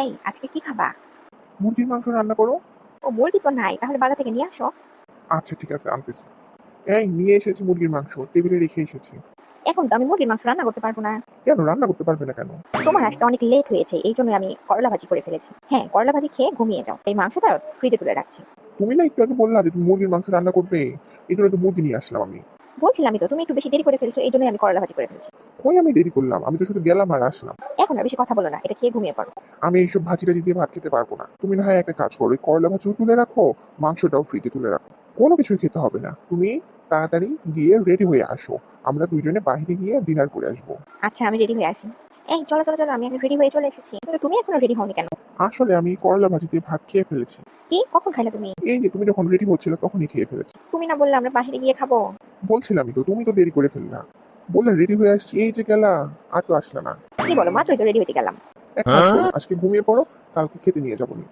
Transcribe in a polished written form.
এই আজকে কি খাবা? মুরগির মাংস রান্না করো। ও মুরগি তো নাই, তাহলে বাজার থেকে নিয়ে আসো। আচ্ছা ঠিক আছে, আনতেছি। এই নিয়ে এসেছি মুরগির মাংস, টেবিলে রেখে এসেছি। এখন তো আমি মুরগির মাংস রান্না করতে পারবো না। কেন রান্না করতে পারবে না কেন? তোমার আসতে অনেক লেট হয়েছে, এই জন্য আমি করলা ভাজি করে ফেলেছি। হ্যাঁ, করলা ভাজি খেয়ে ঘুমিয়ে যাও, এই মাংসটা ফ্রিজে তুলে রাখছি। তুমি না একটু আগে বললা যে তুমি মুরগির মাংস রান্না করবে, এই জন্য একটু মুরগি নিয়ে আসলাম আমি। বলছিলামই তো, তুমি একটু বেশি দেরি করে ফেলছো, এই জন্যই আমি করলা ভাজি করে ফেলছি। কই আমি দেরি করলাম? আমি তো শুধু গেলাম আর আসলাম। এখন আর বেশি কথা বলো না, এটা খেয়ে ঘুমিয়ে পড়ো। আমি এইসব ভাজি টাজি দিয়ে ভাত খেতে পারবো না। তুমি না হয় একটা কাজ করো, ওই করলা ভাজিও তুলে রাখো, মাংসটাও ফ্রিজে তুলে রাখো। কোনো কিছুই খেতে হবে না, তুমি তাড়াতাড়ি গিয়ে রেডি হয়ে আসো। আমরা দুইজনে বাইরে গিয়ে ডিনার করে আসবো। আচ্ছা, আমি রেডি হয়ে আসি। এই চলো চলো চলো, আমি এখন রেডি হয়ে চলে এসেছি, কিন্তু তুমি এখনো রেডি হওনি কেন? আসলে আমি করলা ভাজি দিয়ে ভাত খেয়ে ফেলেছি। কি, কখন খাইলে তুমি? এই যে তুমি যখন রেডি হচ্ছিলে তখনই খেয়ে ফেলেছি। তুমি না বললে আমরা বাইরে গিয়ে খাবো? বলছিলামই তো, তুমি তো দেরি করে ফেললা। বললে রেডি হয়ে আসছি, এই যে গেলা, আর তো আসলে না। কি বলো, মাত্রই তো রেডি হইতে গেলাম। এক কাজ করো, আজকে ঘুমিয়ে পড়ো, কালকে খেতে নিয়ে যাবো নি।